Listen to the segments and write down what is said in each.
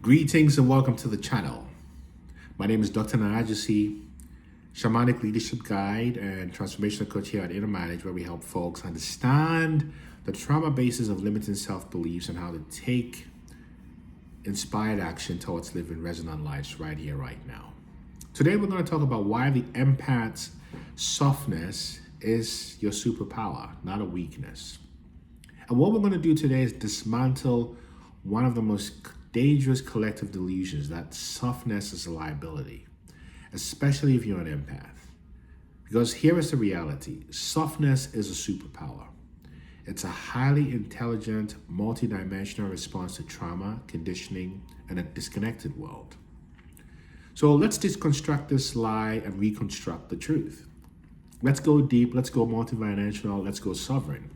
Greetings and welcome to the channel. My name is Dr. Gyesie, shamanic leadership guide and transformational coach here at Inner Manage, where we help folks understand the trauma basis of limiting self-beliefs and how to take inspired action towards living resonant lives right here, right now. Today, we're going to talk about why the empath's softness is your superpower, not a weakness. And what we're going to do today is dismantle one of the most dangerous collective delusions that softness is a liability, especially if you're an empath. Because here is the reality: softness is a superpower. It's a highly intelligent, multidimensional response to trauma, conditioning, and a disconnected world. So let's deconstruct this lie and reconstruct the truth. Let's go deep, let's go multidimensional, let's go sovereign.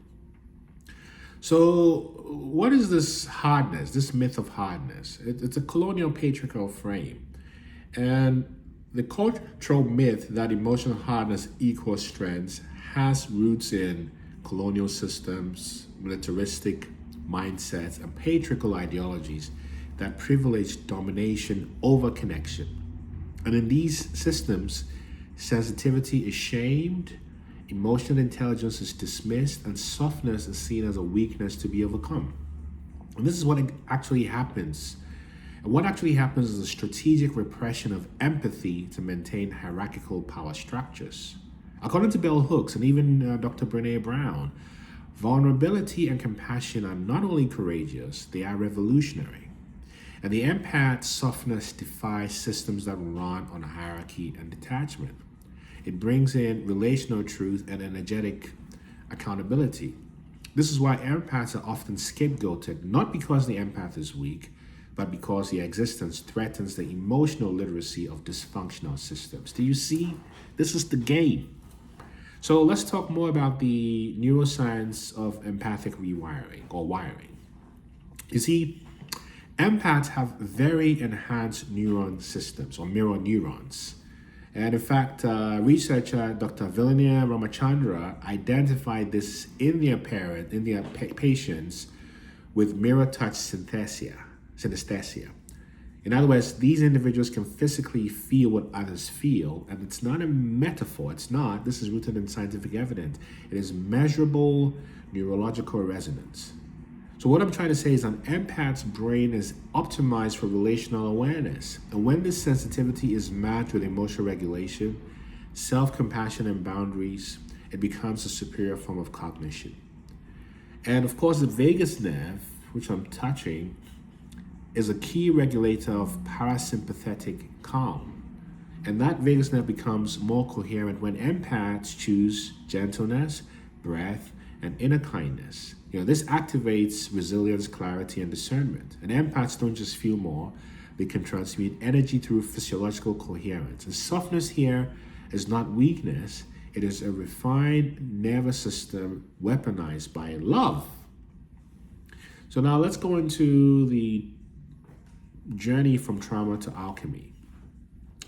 So what is this hardness, this myth of hardness? It's a colonial patriarchal frame. And the cultural myth that emotional hardness equals strength has roots in colonial systems, militaristic mindsets, and patriarchal ideologies that privilege domination over connection. And in these systems, sensitivity is shamed, emotional intelligence is dismissed, and softness is seen as a weakness to be overcome. And this is what actually happens. And what actually happens is a strategic repression of empathy to maintain hierarchical power structures. According to Bell Hooks and even Dr. Brené Brown, vulnerability and compassion are not only courageous, they are revolutionary. And the empath's softness defies systems that run on hierarchy and detachment. It brings in relational truth and energetic accountability. This is why empaths are often scapegoated, not because the empath is weak, but because their existence threatens the emotional literacy of dysfunctional systems. Do you see? This is the game. So let's talk more about the neuroscience of empathic rewiring or wiring. You see, empaths have very enhanced neuron systems or mirror neurons. And in fact, researcher Dr. Vilenia Ramachandra identified this in their patients with mirror touch synesthesia. In other words, these individuals can physically feel what others feel, and it's not a metaphor. It's not. This is rooted in scientific evidence. It is measurable neurological resonance. So what I'm trying to say is an empath's brain is optimized for relational awareness. And when this sensitivity is matched with emotional regulation, self-compassion, and boundaries, it becomes a superior form of cognition. And of course, the vagus nerve, which I'm touching, is a key regulator of parasympathetic calm. And that vagus nerve becomes more coherent when empaths choose gentleness, breath, and inner kindness. This activates resilience, clarity, and discernment. And empaths don't just feel more, they can transmit energy through physiological coherence. And softness here is not weakness, it is a refined nervous system weaponized by love. So now let's go into the journey from trauma to alchemy.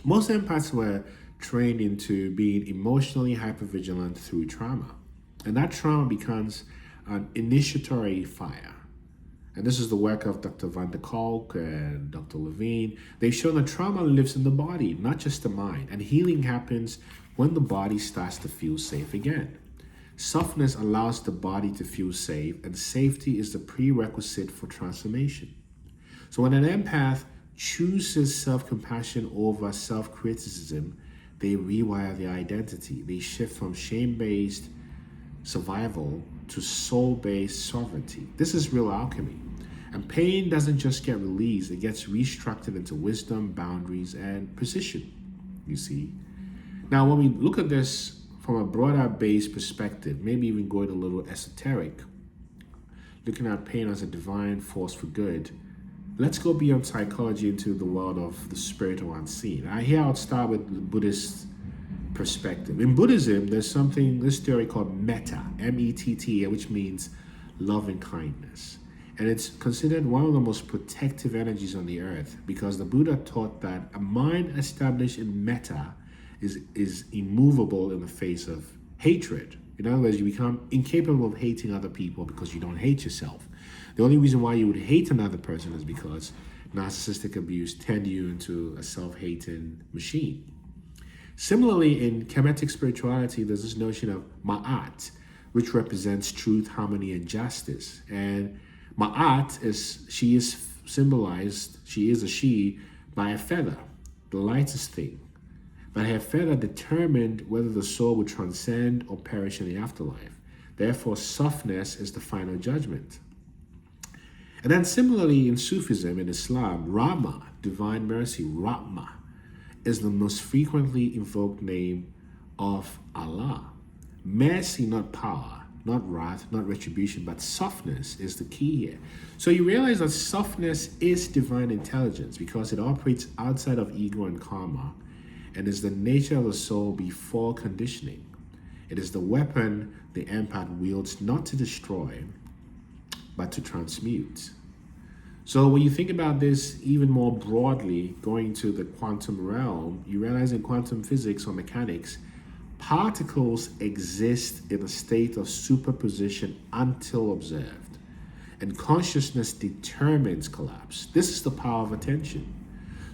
Most empaths were trained into being emotionally hypervigilant through trauma. And that trauma becomes an initiatory fire. And this is the work of Dr. Van der Kolk and Dr. Levine. They've shown that trauma lives in the body, not just the mind. And healing happens when the body starts to feel safe again. Softness allows the body to feel safe, and safety is the prerequisite for transformation. So when an empath chooses self-compassion over self-criticism, they rewire their identity. They shift from shame-based survival to soul-based sovereignty. This is real alchemy. And pain doesn't just get released, it gets restructured into wisdom, boundaries, and precision, you see. Now, when we look at this from a broader based perspective, maybe even going a little esoteric, looking at pain as a divine force for good, let's go beyond psychology into the world of the spirit or unseen. Here I'll start with the Buddhist perspective. In Buddhism, there's this theory called metta, M-E-T-T, which means love and kindness. And it's considered one of the most protective energies on the earth because the Buddha taught that a mind established in metta is immovable in the face of hatred. In other words, you become incapable of hating other people because you don't hate yourself. The only reason why you would hate another person is because narcissistic abuse turned you into a self-hating machine. Similarly, in Kemetic spirituality, there's this notion of ma'at, which represents truth, harmony, and justice. And ma'at she is a she, by a feather, the lightest thing. But her feather determined whether the soul would transcend or perish in the afterlife. Therefore, softness is the final judgment. And then similarly in Sufism and Islam, Rahma, divine mercy, Rahma, is the most frequently invoked name of Allah. Mercy, not power, not wrath, not retribution, but softness is the key here. So you realize that softness is divine intelligence because it operates outside of ego and karma and is the nature of the soul before conditioning. It is the weapon the empath wields not to destroy, but to transmute. So when you think about this even more broadly, going to the quantum realm, you realize in quantum physics or mechanics, particles exist in a state of superposition until observed, and consciousness determines collapse. This is the power of attention.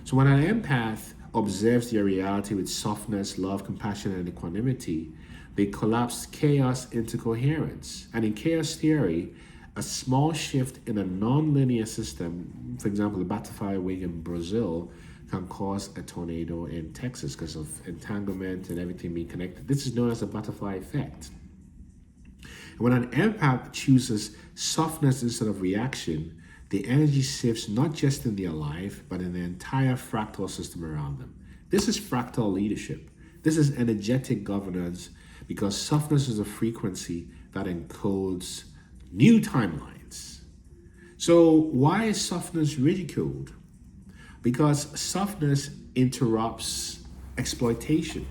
So when an empath observes their reality with softness, love, compassion, and equanimity, they collapse chaos into coherence. And in chaos theory, a small shift in a non-linear system, for example, the butterfly wing in Brazil, can cause a tornado in Texas because of entanglement and everything being connected. This is known as the butterfly effect. And when an empath chooses softness instead of reaction, the energy shifts not just in their life, but in the entire fractal system around them. This is fractal leadership. This is energetic governance because softness is a frequency that encodes new timelines. So why is softness ridiculed? Because softness interrupts exploitation.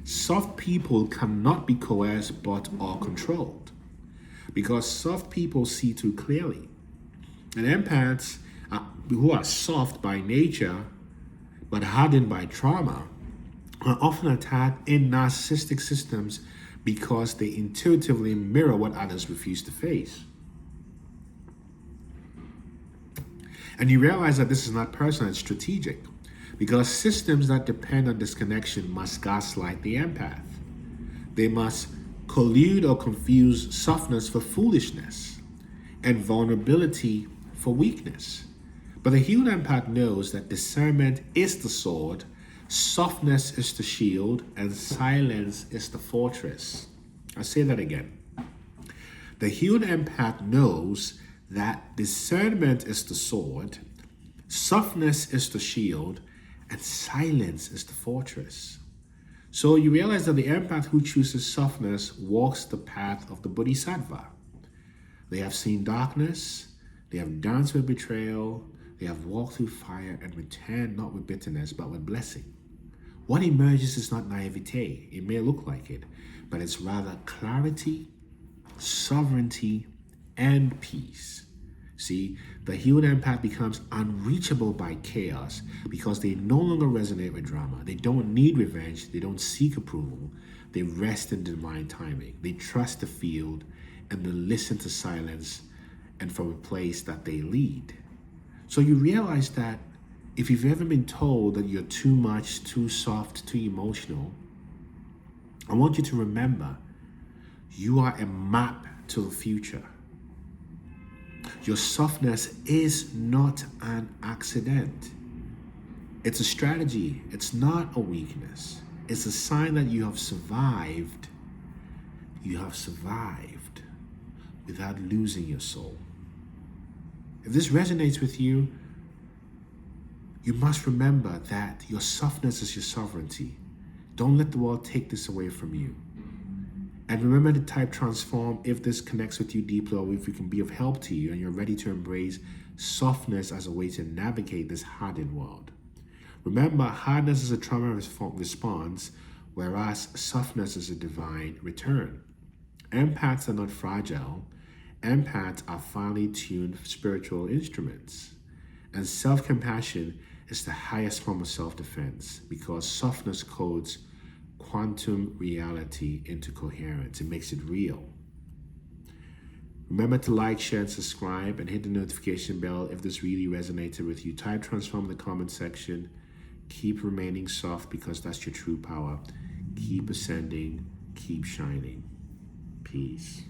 Soft people cannot be coerced but are controlled because soft people see too clearly. And empaths who are soft by nature but hardened by trauma are often attacked in narcissistic systems because they intuitively mirror what others refuse to face. And you realize that this is not personal, it's strategic, because systems that depend on disconnection must gaslight the empath. They must collude or confuse softness for foolishness and vulnerability for weakness. But the healed empath knows that discernment is the sword, softness is the shield, and silence is the fortress. I'll say that again. The healed empath knows that discernment is the sword, softness is the shield, and silence is the fortress. So you realize that the empath who chooses softness walks the path of the Bodhisattva. They have seen darkness, they have danced with betrayal, they have walked through fire and returned not with bitterness but with blessing. What emerges is not naivete. It may look like it, but it's rather clarity, sovereignty, and peace. See, the healed empath becomes unreachable by chaos because they no longer resonate with drama. They don't need revenge. They don't seek approval. They rest in divine timing. They trust the field and they listen to silence and from a place that they lead. So you realize that if you've ever been told that you're too much, too soft, too emotional, I want you to remember you are a map to the future. Your softness is not an accident. It's a strategy. It's not a weakness. It's a sign that you have survived. You have survived without losing your soul. If this resonates with you, you must remember that your softness is your sovereignty. Don't let the world take this away from you. And remember to type transform if this connects with you deeply or if it can be of help to you and you're ready to embrace softness as a way to navigate this hardened world. Remember, hardness is a trauma response, whereas softness is a divine return. Empaths are not fragile. Empaths are finely tuned spiritual instruments. And self-compassion is the highest form of self-defense because softness codes quantum reality into coherence. It makes it real. Remember to like, share, and subscribe, and hit the notification bell if this really resonated with you. Type transform in the comment section. Keep remaining soft because that's your true power. Keep ascending, keep shining. Peace.